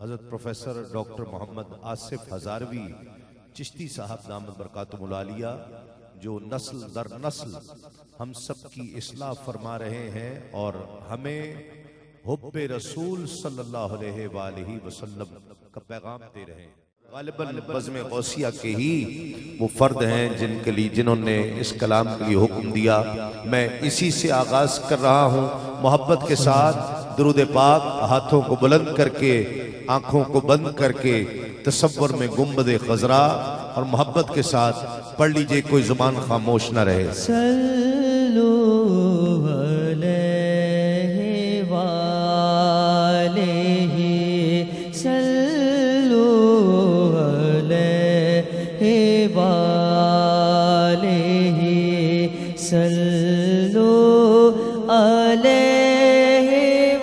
حضرت professor doctor محمد آصف ہزاروی چشتی صاحب دامت برکاتہم العالیہ جو نسل در نسل ہم سب کی اصلاح فرما رہے ہیں اور ہمیں حب رسول صلی اللہ علیہ وآلہ وسلم کا پیغام دے رہے ہیں۔ غالباً بزم غوثیہ کے ہی وہ فرد ہیں جنہوں نے اس کلام کے لیے حکم دیا۔ میں اسی سے آغاز کر رہا ہوں، محبت کے ساتھ درود پاک ہاتھوں کو بلند کر کے آنکھوں کو بند کر کے تصور میں گنبد خضرا اور محبت کے ساتھ پڑھ لیجئے، کوئی زبان خاموش نہ رہے۔ صلو علیہ وآلہ صلو علیہ وآلہ صلو علیہ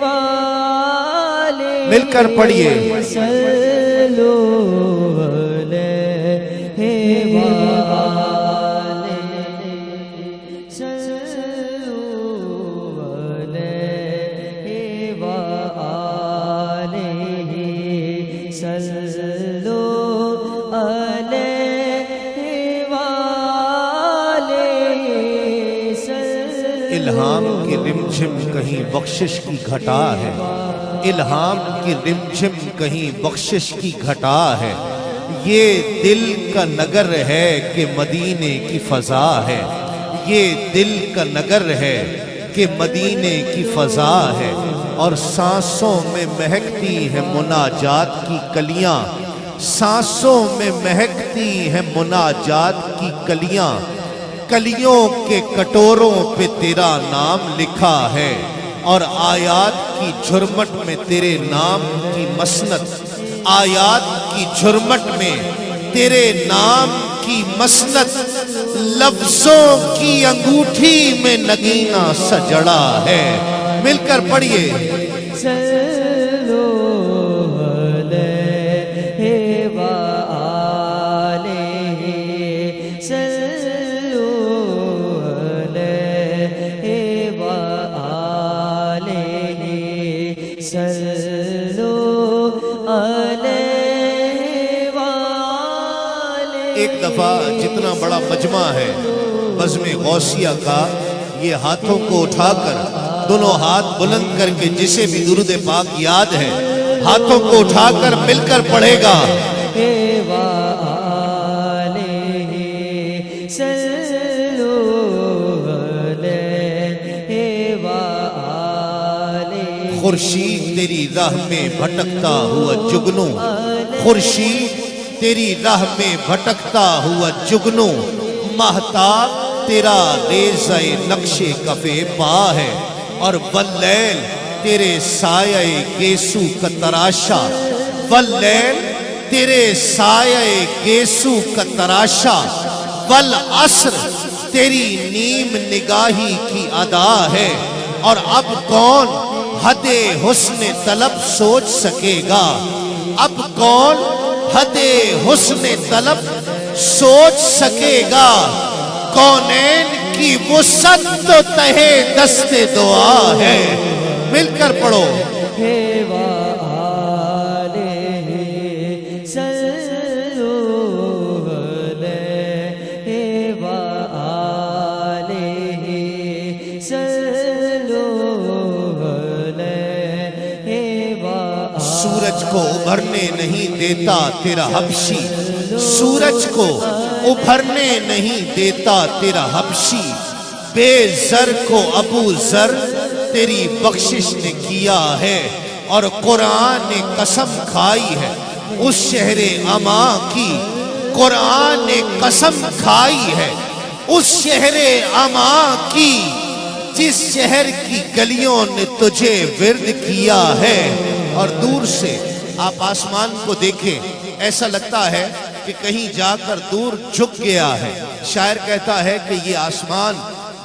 وآلہ مل کر پڑھیے۔ صلو علیہ وآلہ صلو علیہ وآلہ صلو علیہ وآلہ الہام کی رمجھم کہیں بخشش کی گھٹا ہے، الہام کی رمجھم کہیں بخشش کی گھٹا ہے، یہ دل کا نگر ہے کہ مدینے کی فضا ہے، یہ دل کا نگر ہے کہ مدینے کی فضا ہے، اور سانسوں میں مہکتی ہیں مناجات کی کلیاں، سانسوں میں مہکتی ہیں مناجات کی کلیاں، کلیوں کے کٹوروں پہ تیرا نام لکھا ہے، اور آیات کی جھرمٹ میں تیرے نام کی مسند، آیات کی جھرمٹ میں تیرے نام کی مسند، لفظوں کی انگوٹھی میں نگینہ سجڑا ہے۔ مل کر پڑھیے۔ صلو علیہ وآلہ صلو علیہ وآلہ صلو علیہ وآلہ۔ ایک دفعہ جتنا بڑا مجمع ہے بزم غوثیہ کا، یہ ہاتھوں کو اٹھا کر دونوں ہاتھ بلند کر کے جسے بھی درود پاک یاد ہے ہاتھوں کو اٹھا کر مل کر پڑھے گا۔ صلو علیہ وآلہ۔ خورشید تیری راہ میں بھٹکتا ہوا جگنو، خورشید تیری راہ میں بھٹکتا ہوا جگنو، مہتاب تیرا ریزہ نقش کفے پا ہے، اور واللیل تیرے سایہ گیسو کا تراشا، واللیل تیرے سایہ گیسو کا تراشا، والعصر تیری نیم نگاہی کی ادا ہے، اور اب کون حد حسن طلب سوچ سکے گا، اب کون حد حسن طلب سوچ سکے گا، کونین کی وسعت تو تہے دست دعا ہے۔ مل کر پڑھو۔ صلو علیہ وآلہ صلو علیہ وآلہ۔ سورج کو ابھرنے نہیں دیتا تیرا حبشی، سورج کو ابھرنے نہیں دیتا تیرا حبشی، بے زر کو ابو زر تیری بخشش نے کیا ہے، اور قرآن نے قسم کھائی ہے اس شہر اما کی، قرآن نے قسم کھائی ہے اس شہر اما کی، جس شہر کی گلیوں نے تجھے ورد کیا ہے۔ اور دور سے آپ آسمان کو دیکھیں، ایسا لگتا ہے کہ کہیں جا کر دور جھک گیا ہے۔ شاعر کہتا ہے کہ یہ آسمان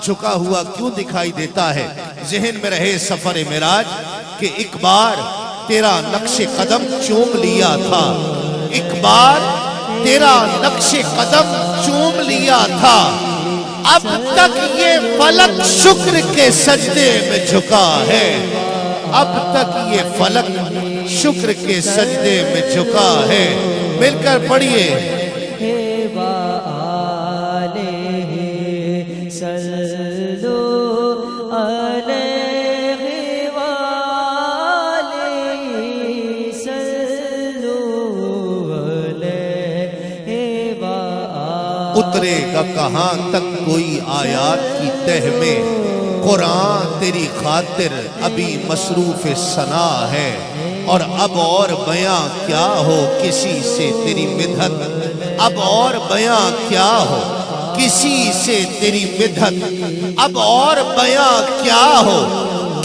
جھکا ہوا کیوں دکھائی دیتا ہے؟ ذہن میں رہے سفر معراج کہ ایک بار تیرا نقش قدم چوم لیا تھا، ایک بار تیرا نقش قدم چوم لیا تھا، اب تک یہ فلک شکر کے سجدے میں جھکا ہے۔ اب تک یہ فلک شکر کے سجدے میں جھکا ہے. مل کر پڑھیے. وآلہ صلو علیہ وآلہ صلو علیہ وآلہ. اترے گا کہاں تک کوئی آیات کی تہ میں، قرآن تیری خاطر ابھی مصروف ثنا ہے. اور اب اور بیاں کیا ہو کسی سے تیری مدحت، اب اور بیاں کیا ہو کسی سے تیری مدحت، اب اور بیاں کیا ہو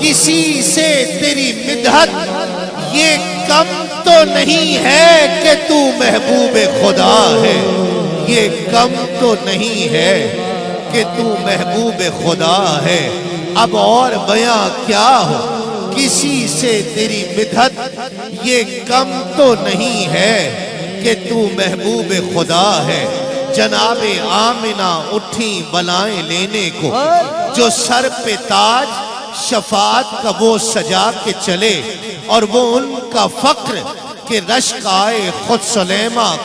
کسی سے تیری مدحت. یہ کم تو نہیں ہے کہ تو محبوب خدا ہے، یہ کم تو نہیں ہے کہ تو محبوب خدا ہے. اب اور بیاں کیا ہو کسی سے تیری مدحت، یہ کم تو نہیں ہے کہ تو محبوب خدا ہے. جناب آمنہ اٹھیں بلائیں لینے کو، جو سر پہ تاج شفاعت کا وہ سجا کے چلے. اور وہ ان کا فقر کہ رشک آئے خود سلیمہ کو،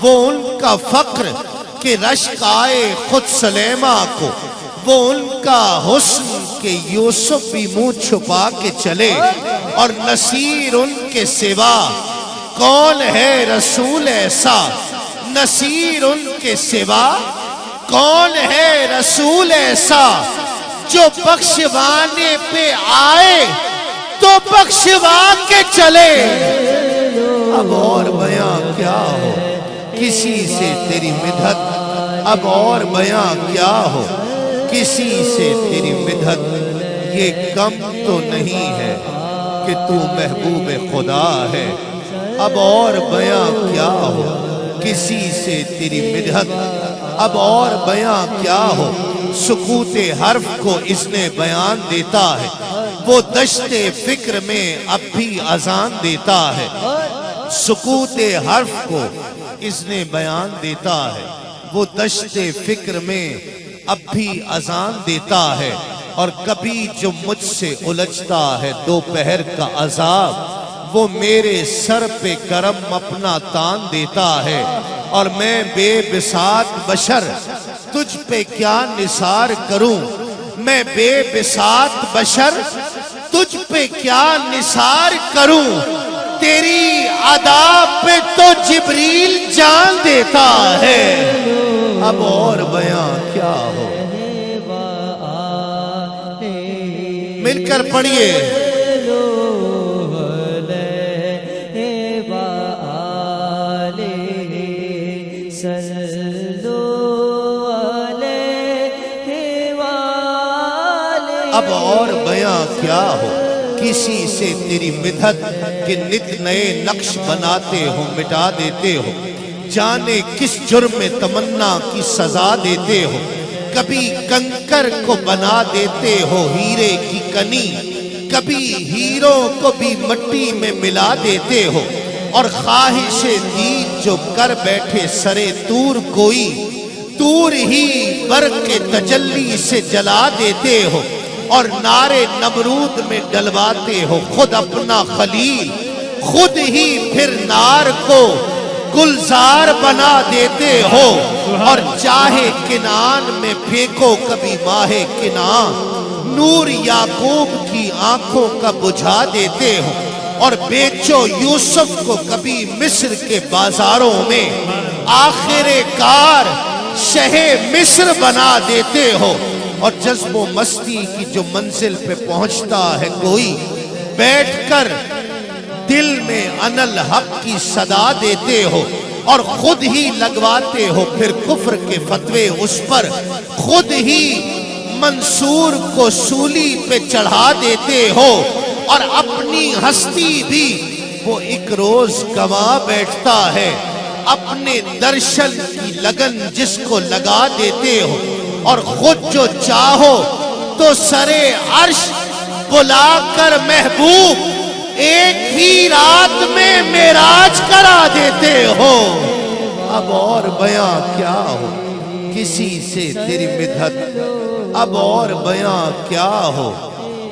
وہ ان کا فقر کہ رشک آئے خود سلیمہ کو. وہ ان کا حسن کہ یوسف بھی منہ چھپا کے چلے. اور نصیر ان کے سوا کون ہے رسول ایسا، نصیر ان کے سوا کون ہے رسول ایسا، جو بخشوانے پہ آئے تو بخشوا کے چلے. اب اور بیاں کیا ہو کسی سے تیری مدحت، اب اور بیاں کیا ہو کسی سے تیری مدحت. یہ کم تو نہیں ہے کہ تو محبوب خدا ہے. اب اور بیاں کیا ہو کسی سے تیری مدحت، اب اور بیاں کیا ہو. سکوت حرف کو اذن بیان دیتا ہے، وہ دشت فکر میں اب بھی اذان دیتا ہے. سکوت حرف کو اذن بیان دیتا ہے، وہ دشت فکر میں اب بھی اذان دیتا ہے. اور کبھی جو مجھ سے الجھتا ہے دوپہر کا عذاب، وہ میرے سر پہ کرم اپنا تان دیتا ہے. اور میں بے بساط بشر تجھ پہ کیا نثار کروں، میں بے بساط بشر تجھ پہ کیا نثار کروں. تیری ادا پہ تو جبریل جان دیتا ہے. اب اور بیاں کیا ہو. مل کر پڑھیے. اب اور بیاں کیا ہو کسی سے تیری مدحت، کہ نت نئے نقش بناتے ہو مٹا دیتے ہو. جانے کس جرم میں تمنا کی سزا دیتے ہو. کبھی کنکر کو بنا دیتے ہو ہیرے کی کنی، کبھی ہیروں کو بھی مٹی میں ملا دیتے ہو. اور خواہش دید جو کر بیٹھے سرے تور کوئی، تور ہی برق تجلی سے جلا دیتے ہو. اور نارے نمرود میں ڈلواتے ہو خود اپنا خلیل، خود ہی پھر نار کو گلزار بنا دیتے ہو. اور چاہے کنان میں پھینکو کبھی ماہ کنان، نور یعقوب کی آنکھوں کا بجھا دیتے ہو. اور بیچو یوسف کو کبھی مصر کے بازاروں میں، آخر کار شہ مصر بنا دیتے ہو. اور جذب و مستی کی جو منزل پہ پہنچتا ہے کوئی، بیٹھ کر دل میں انا الحق کی صدا دیتے ہو. اور خود ہی لگواتے ہو پھر کفر کے فتوے اس پر، خود ہی منصور کو سولی پہ چڑھا دیتے ہو. اور اپنی ہستی بھی وہ ایک روز گوا بیٹھتا ہے، اپنے درشن کی لگن جس کو لگا دیتے ہو. اور خود جو چاہو تو سرے عرش بلا کر محبوب ایک ہی رات میں معراج کرا دیتے ہو. اب اور بیاں کیا ہو کسی سے تیری مدحت، اب اور بیاں کیا ہو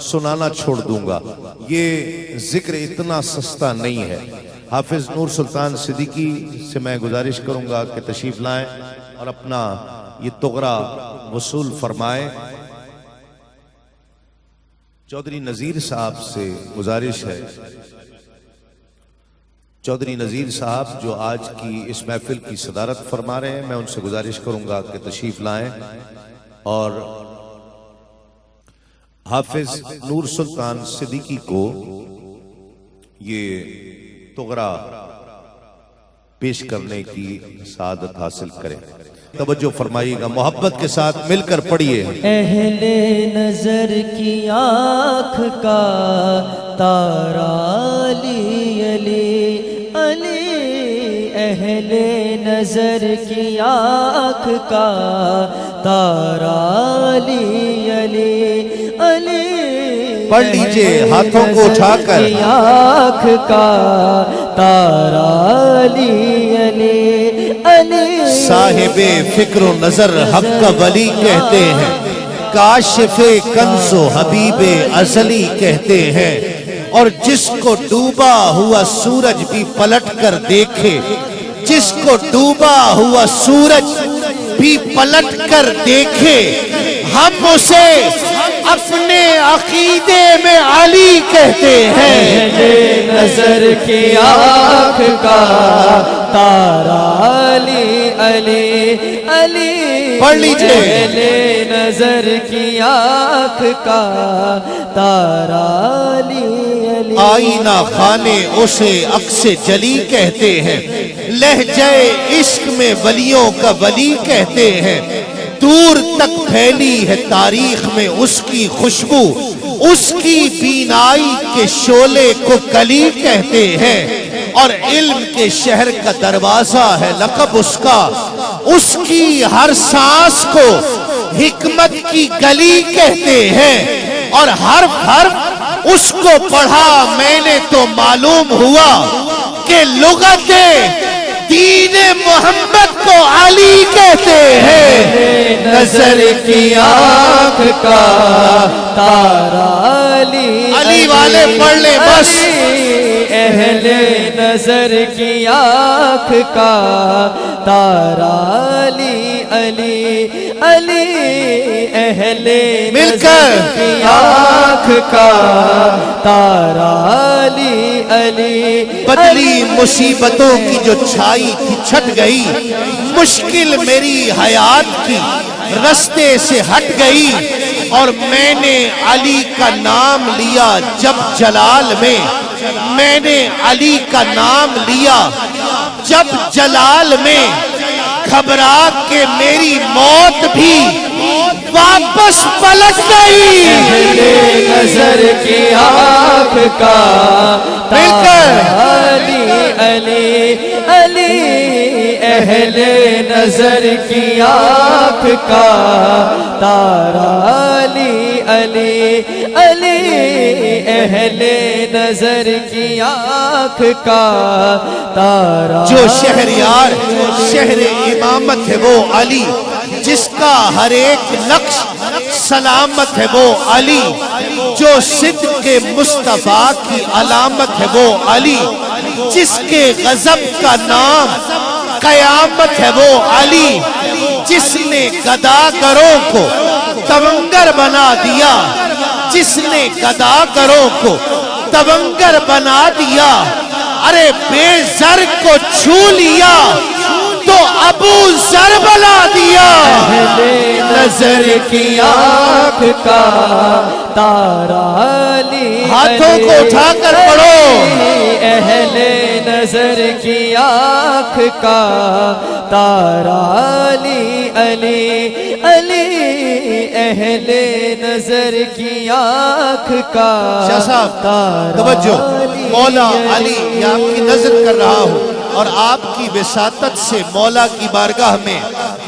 سنانا چھوڑ دوں گا. یہ ذکر اتنا سستا نہیں ہے. حافظ نور سلطان صدیقی سے میں گزارش کروں گا کہ تشریف لائیں اور اپنا یہ تغرا وصول فرمائیں. چودھری نذیر صاحب سے گزارش ہے، چودھری نذیر صاحب جو آج کی اس محفل کی صدارت فرما رہے ہیں، میں ان سے گزارش کروں گا کہ تشریف لائیں اور حافظ نور سلطان صدیقی کو یہ تغرا پیش کرنے کی سعادت حاصل کریں. توجہ فرمائیے گا، محبت کے ساتھ مل کر پڑھیے. اہل نظر کی آنکھ کا تارا علی علی علی، اہل نظر کی آنکھ کا تارا علی علی علی، پڑھ لیجئے ہاتھوں کو اٹھا کر. آنکھ کا تارا علی علی علی، صاحب فکر و نظر حق کا ولی کہتے ہیں، کاشف کنز و حبیب ازلی کہتے ہیں. اور جس کو ڈوبا ہوا سورج بھی پلٹ کر دیکھے، جس کو ڈوبا ہوا سورج بھی پلٹ کر دیکھے، ہم اسے اپنے عقیدے میں علی کہتے ہیں. اہل نظر کی آنکھ کا تارا علی علی علی، پڑھ لیجئے. اہل نظر کی آنکھ کا تارا علی علی، آئینہ خانے اسے عکس جلی کہتے ہیں، لہجہ عشق میں ولیوں کا ولی کہتے ہیں. دور تک پھیلی ہے تاریخ میں اس کی خوشبو، اس کی بینائی کے شعلے کو کلی کہتے ہیں. اور علم کے شہر کا دروازہ ہے لقب اس کا، اس کی ہر سانس کو حکمت کی گلی کہتے ہیں. اور ہر حرف اس کو پڑھا میں نے تو معلوم ہوا کہ لغت دین محمد کو علی کہتے ہیں. نظر کی آنکھ کا تارا علی علی والے پڑھ لیں بس. اہل نظر کی آنکھ کا تارا علی علی علی، اہل مل کر. نظر کی آنکھ کا تارا علی علی، بدلی مصیبتوں کی جو چھائی تھی چھٹ گئی، مشکل میری حیات کی رستے سے ہٹ گئی. اور میں نے علی کا نام لیا جب جلال میں، میں نے علی کا نام لیا جب جلال میں، گھبرا کے میری موت بھی واپس پلٹ گئی. اہل نظر کی آنکھ کا تارا علی علی علی، اہل نظر کی آنکھ کا تارا علی علی علی، اہل نظر کی آنکھ کا تارا. جو شہریار شہر امامت ہے وہ علی، جس کا ہر ایک نقش سلامت ہے وہ علی، جو صدق کے مصطفیٰ کی علامت ہے وہ علی، جس کے غضب کا نام قیامت ہے وہ علی، جس نے گداگروں کو تونگر بنا دیا، جس نے گداگروں کو تونگر بنا دیا. ارے بے زر کو چھو لیا تو ابو ذر بنا دیا. اہل نظر کی آنکھ کا تارا علی، ہاتھوں کو اٹھا کر پڑھو. اہل نظر کی آنکھ کا تارا علی علی علی، اہل نظر کی آنکھ کا شاہ صاحب توجہ، مولا علی یہ آپ کی نظر کر رہا ہوں اور آپ کی وساطت سے مولا کی بارگاہ میں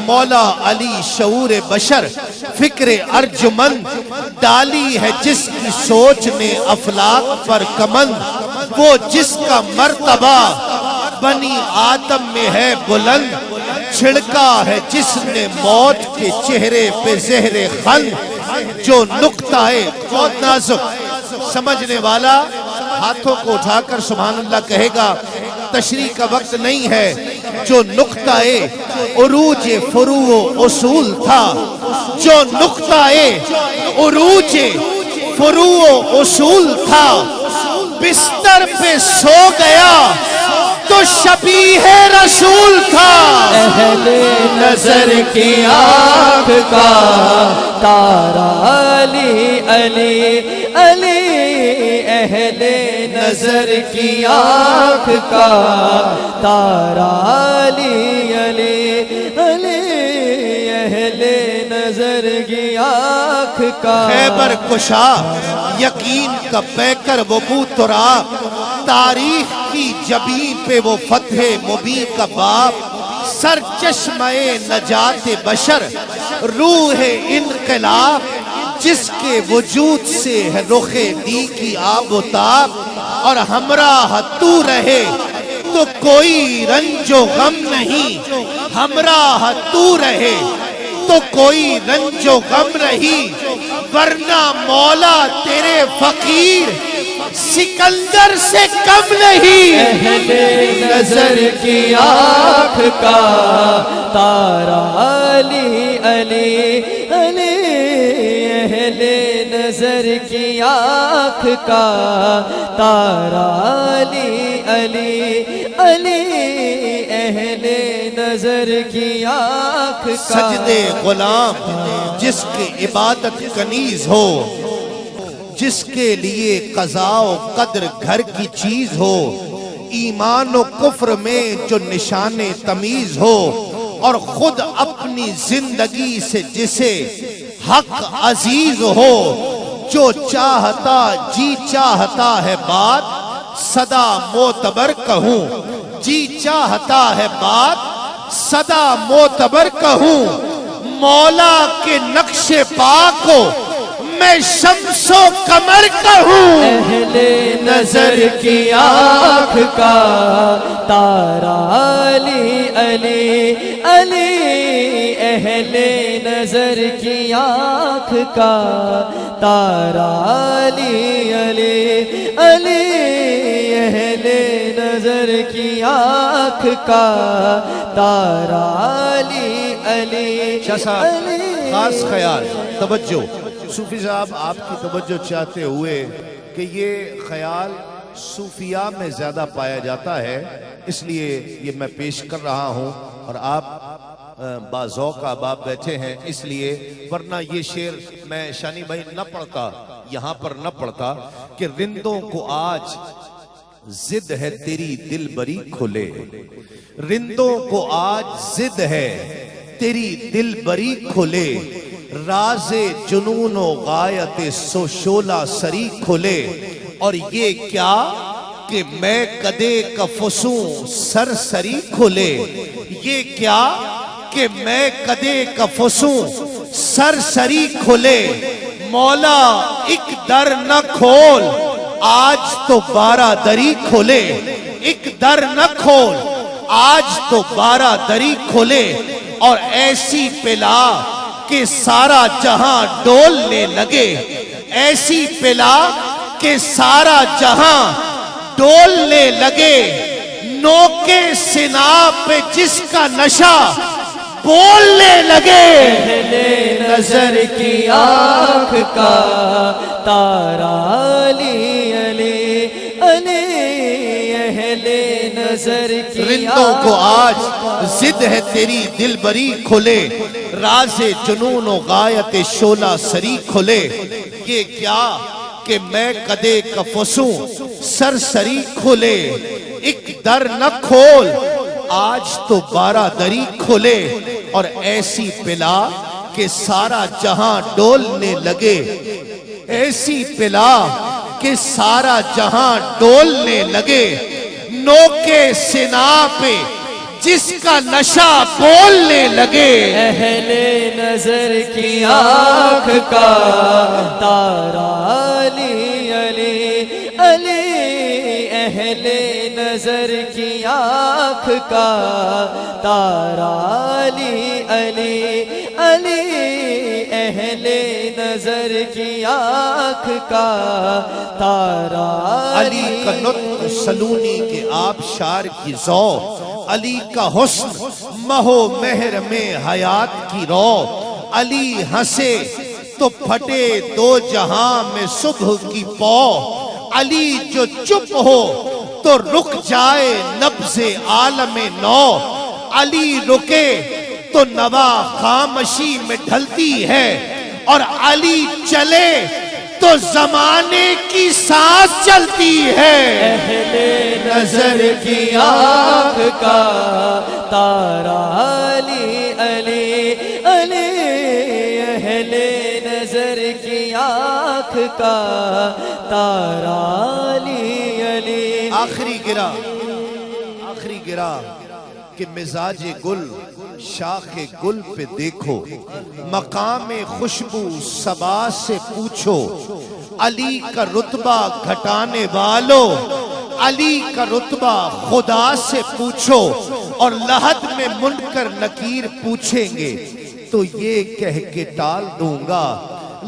مولا علی شعور بشر فکر ارجمند ڈالی ہے جس کی سوچ نے افلاک پر کمند. وہ جس کا مرتبہ بنی آدم میں ہے بلند، چھڑکا ہے جس نے موت کے چہرے پہ زہر خند. جو نقطہ ہے بہت نازک، سمجھنے والا ہاتھوں کو اٹھا کر سبحان اللہ کہے گا، تشریح کا وقت نہیں ہے، جو نقطہ عروج فروع و اصول تھا، جو نقطہ عروج فروع و اصول تھا، بستر پہ سو گیا تو شبیہ رسول تھا۔ اہل نظر کی آنکھ کا تارا علی علی علی، اہل نظر کی آنکھ کا تارا علی علی علی، اہل نظر کی آنکھ کا خیبر کشا یقین کا پیکر وہ بوتراب، تاریخ کی جبین پہ وہ فتح مبین کا باب، سر چشمہ نجات بشر روح انقلاب، جس کے وجود سے ہے رخ دی کی آب و تاب، اور ہمراہ تو رہے تو کوئی رنج و غم نہیں، ہمراہ تو رہے تو کوئی رنج و غم نہیں، ورنہ مولا تیرے فقیر سکندر سے کم نہیں۔ اہل نظر کی آنکھ کا تارا علی علی علی، اہل نظر کی آنکھ کا تارا علی علی علی، اہل نظر کی آنکھ کا سجدے غلام جس کی عبادت کنیز ہو، جس کے لیے قضاء و قدر گھر کی چیز ہو، ایمان و کفر میں جو نشان تمیز ہو، اور خود اپنی زندگی سے جسے حق عزیز ہو، جو چاہتا جی چاہتا ہے بات صدا معتبر کہوں، جی چاہتا ہے بات صدا معتبر کہوں، مولا کے نقش پا کو میں شمس و قمر کہوں۔ اہل نظر کی آنکھ کا تارا علی علی علی، اہل نظر کی آنکھ کا تارا علی علی علی، اہل نظر کی آنکھ کا تارا علی علی شاہ صاحب خاص خیال توجہ، صوفی صاحب آپ کی توجہ چاہتے ہوئے کہ یہ خیال صوفیاء میں زیادہ پایا جاتا ہے، اس لیے یہ میں پیش کر رہا ہوں، اور آپ باذوق احباب بیٹھے ہیں اس لیے، ورنہ یہ شعر میں شانی بھائی نہ پڑھتا، یہاں پر نہ پڑھتا کہ رندوں کو آج ضد ہے تیری دل بری کھلے، رندوں کو آج ضد ہے تیری دل بری کھلے، راز جنون و غایت سو شولہ سری کھلے، اور یہ کیا کہ میں کدے کفسوں سر سری کھلے، یہ کیا کہ میں کدے کفسوں سر سری کھلے، مولا ایک در نہ کھول آج تو 12 دری کھلے، ایک در نہ کھول آج تو 12 دری کھلے، اور ایسی پلا کہ سارا جہاں ڈولنے لگے، ایسی پلا کہ سارا جہاں ڈولنے لگے، نوکے سنا پہ جس کا نشہ بولنے لگے۔ اہل نظر کی آنکھ کا تارا علی علی علی، اہل نظر کی رندوں کو آج ضد ہے تیری دل بری کھلے، راز جنون و غایت شولہ سری کھلے، یہ کیا کہ میں کدے کفسوں سر سری کھلے، ایک در نہ کھول آج تو 12 دری کھلے، اور ایسی پلا کہ سارا جہاں ڈولنے لگے، ایسی پلا کہ سارا جہاں ڈولنے لگے، نوکے سنا پہ جس کا نشہ بولنے لگے۔ اہل نظر کی آنکھ کا تارا علی علی علی، اہل نظر کی آنکھ کا تارا علی علی علی اہل نظر کی آنکھ کا تارا علی کا نطق سلونی کے آبشار کی ذوق، علی کا حسن مہو مہر میں حیات کی رو، علی ہنسے تو پھٹے دو جہاں میں صبح کی پو، علی جو چپ ہو تو رک جائے نبض عالم نو، علی رکے تو نوا خامشی میں ڈھلتی ہے، اور علی چلے تو زمانے کی سانس چلتی ہے۔ اہل نظر کی آنکھ کا تارا علی علی علی اہل نظر کی آنکھ کا تارا علی علی۔ آخری گرا کہ مزاج گل شاخ گل پہ دیکھو، مقام خوشبو صبا سے پوچھو، علی کا رتبہ گھٹانے والو، علی کا رتبہ خدا سے پوچھو، اور لحد میں منکر نکیر پوچھیں گے تو یہ کہہ کے ٹال دوں گا،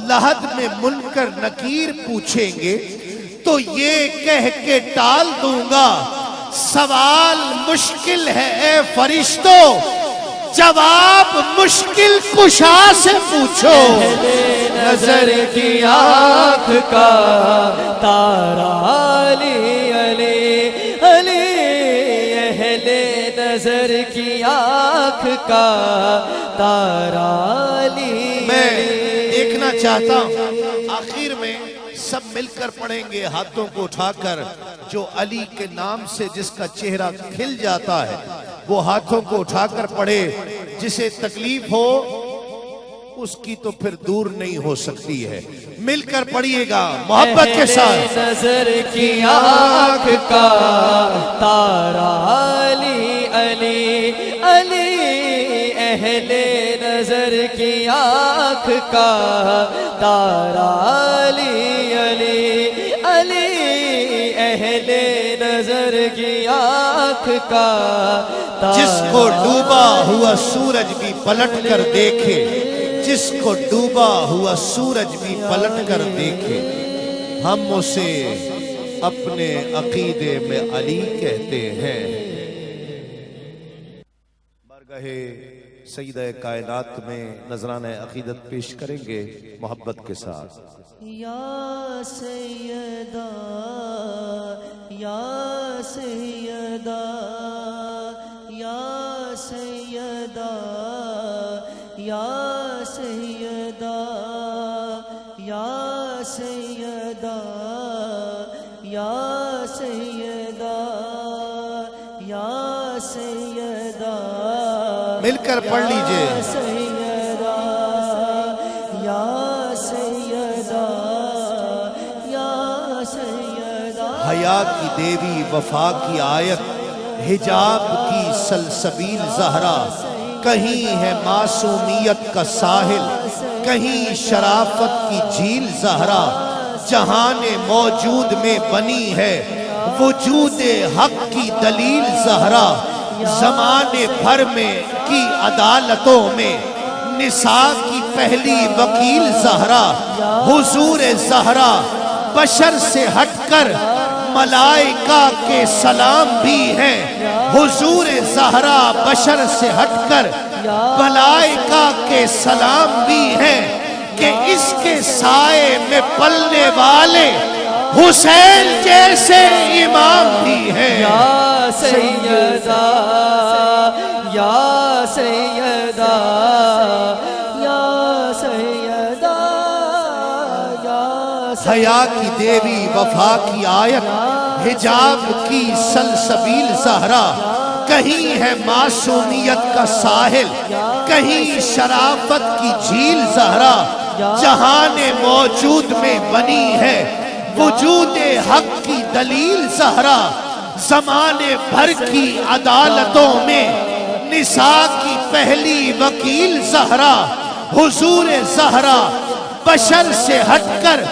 لحد میں منکر نکیر پوچھیں گے تو یہ کہہ کے ٹال دوں گا، سوال مشکل ہے اے فرشتوں، جواب مشکل کشا سے پوچھو۔ اہل نظر کی آنکھ کا تارا علی علی علی اہل نظر کی آنکھ کا تارا علی۔ میں دیکھنا چاہتا ہوں آخر میں سب مل کر پڑھیں گے ہاتھوں کو اٹھا کر، جو علی کے نام سے جس کا چہرہ کھل جاتا ہے وہ ہاتھوں کو اٹھا کر پڑھے، جسے تکلیف ہو اس کی تو پھر دور نہیں ہو سکتی ہے۔ مل کر پڑھیے گا محبت کے ساتھ۔ اہل نظر کی آنکھ کا تارا علی علی علی اہل نظر کی آنکھ کا تارا علی علی علی اہل نظر کی آنکھ کا تارا۔ جس کو ڈوبا ہوا سورج بھی پلٹ کر دیکھے، جس کو ڈوبا ہوا سورج بھی پلٹ کر دیکھے، ہم اسے اپنے عقیدے میں علی کہتے ہیں۔ بارگاہ سیدہ کائنات میں نذرانہ عقیدت پیش کریں گے محبت کے ساتھ۔ یا سیدہ یا سیدہ یا سیدہ یا سیدہ یا سیدہ یا سیدہ یا سیدہ۔ مل کر پڑھ لیجئے۔ سیدہ یا سیدہ یا سیدہ۔ حیا کی دیوی وفا کی آیت، حجاب کی سلسبیل زہرا، کہیں ہے معصومیت کا ساحل، کہیں شرافت کی جھیل زہرا، جہان موجود میں بنی ہے وجود حق کی دلیل زہرا، زمانے بھر میں کی عدالتوں میں نساء کی پہلی وکیل زہرا، حضور زہرا بشر سے ہٹ کر ملائکہ کے سلام بھی ہیں، حضور زہرا بشر سے ہٹ کر ملائکہ کے سلام بھی ہیں، کہ اس کے سائے میں پلنے والے حسین جیسے امام بھی ہیں۔ یا سیدہ یا سیدہ یا سیدہ یا سیدہ۔ حیا کی دیوی وفا کی آیت، حجاب کی سلسبیل زہرا، کہیں ہے معصومیت کا ساحل، کہیں شرافت کی جھیل زہرا، جہان موجود میں بنی ہے وجود حق کی دلیل زہرا، زمانے بھر کی عدالتوں میں نساء کی پہلی وکیل زہرا، حضور زہرا بشر سے ہٹ کر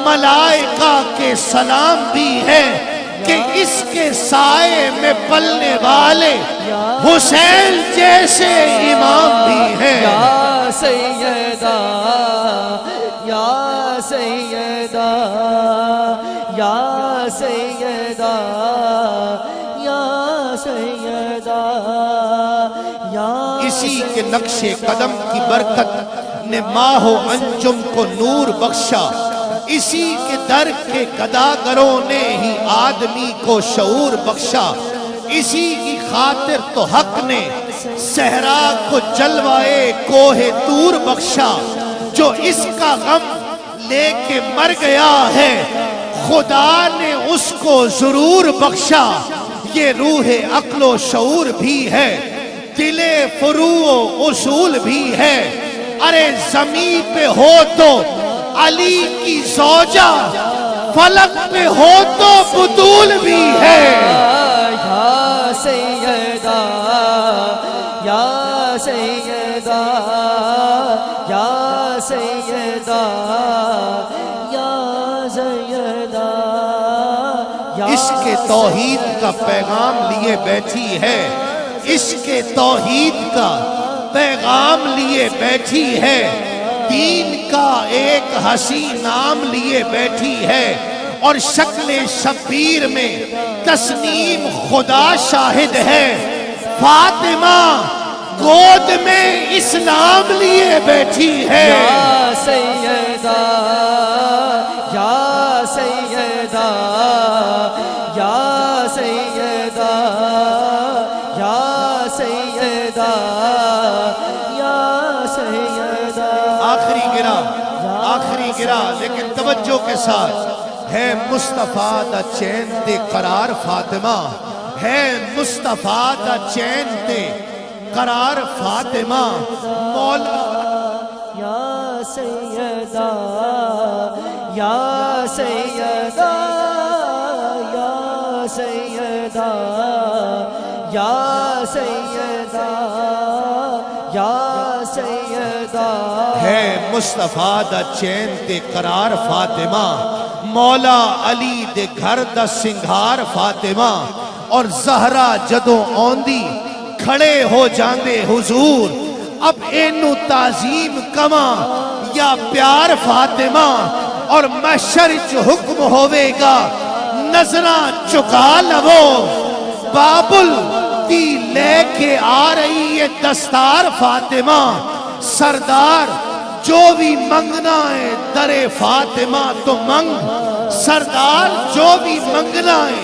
ملائکہ کے سلام بھی ہے، کہ اس کے سائے میں پلنے والے حسین جیسے امام بھی ہیں۔ یا سیدہ یا سیدہ یا سیدہ یا سیدہ یا اسی کے نقش قدم کی برکت نے ماہ و انجم کو نور بخشا، اسی کے در کے گداگروں نے ہی آدمی کو شعور بخشا، اسی کی خاطر تو حق نے صحرا کو جلوائے کوہ طور بخشا۔ جو اس کا غم لے کے مر گیا ہے خدا نے اس کو ضرور بخشا۔ یہ روح عقل و شعور بھی ہے، دل فروع و اصول بھی ہے۔ ارے زمین پہ ہو تو علی کی زوجہ، فلک پہ ہو تو بطول بھی ہے۔ یا سیدہ یا سیدہ یا سیدہ یا سیدہ اس کے توحید کا پیغام لیے بیٹھی ہے، اس کے توحید کا پیغام لیے بیٹھی ہے، دین کا ایک ہنسی نام لیے بیٹھی ہے، اور شکل شبیر میں تسنیم خدا شاہد ہے۔ فاطمہ گود میں اسلام لیے بیٹھی ہے۔ یا سیدہ یا سیدہ یا سیدہ یا سیدہ یا سیدہ آخری گرا لیکن توجہ کے ساتھ، ہے مصطفیٰ دا چین تے قرار فاطمہ، ہے مصطفیٰ دا چین تے قرار فاطمہ، مولا یا سیدہ یا سیدہ یا سیدہ یا سیدہ یا سیدہ ہے مصطفیٰ دا چین تے قرار فاطمہ، مولا علی دے گھر دا سنگھار فاطمہ، اور زہرا جدوں آندی کھڑے ہو جاندے حضور، اب اینو تعظیم کما یا پیار فاطمہ، اور محشر چ حکم ہوے گا نظراں چکا لو، بابل دی لے کے آ رہی ہے دستار فاطمہ، سردار جو بھی منگنا ہے در فاطمہ تو منگ، سردار جو بھی منگنا ہے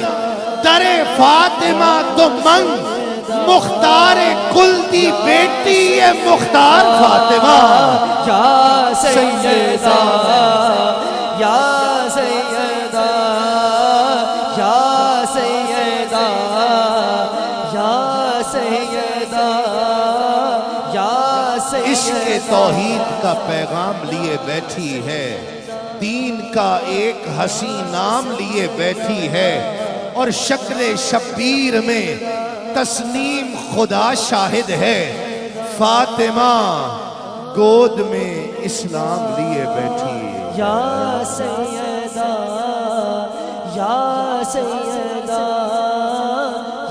در فاطمہ تو منگ، مختار کل دی بیٹی ہے مختار فاطمہ۔ یا سیدہ یا سیدہ یا سیدہ یا سیدہ یا عشق سیدہ توحید کا پیغام لیے بیٹھی ہے، دین کا ایک ہنسی نام لیے بیٹھی ہے، اور شکل شبیر میں تسنیم خدا شاہد ہے، فاطمہ گود میں اسلام لیے بیٹھی ہے۔ یا سیدہ یا سیدہ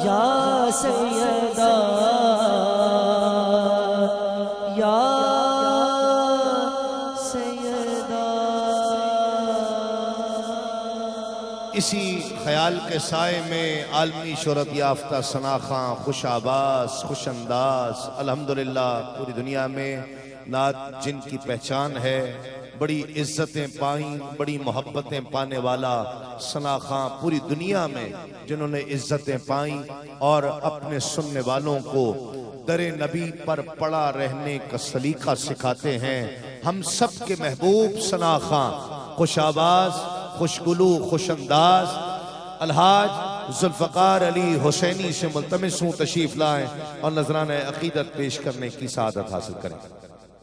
یا سیدہ یا سیدہ۔ اسی خیال کے سائے میں عالمی شہرت یافتہ ثنا خاں خوش آواز خوش انداز الحمدللہ پوری دنیا میں نعت جن کی پہچان ہے، بڑی عزتیں پائیں، بڑی محبتیں پانے والا ثنا خاں پوری دنیا میں جنہوں نے عزتیں پائیں اور اپنے سننے والوں کو در نبی پر پڑا رہنے کا سلیقہ سکھاتے ہیں۔ ہم سب کے محبوب ثنا خاں خوش آواز خوشگلو خوش انداز الحاج ذوالفقار علی حسینی سے ملتمس ہوں تشریف لائیں اور نذرانہ عقیدت پیش کرنے کی سعادت حاصل کریں۔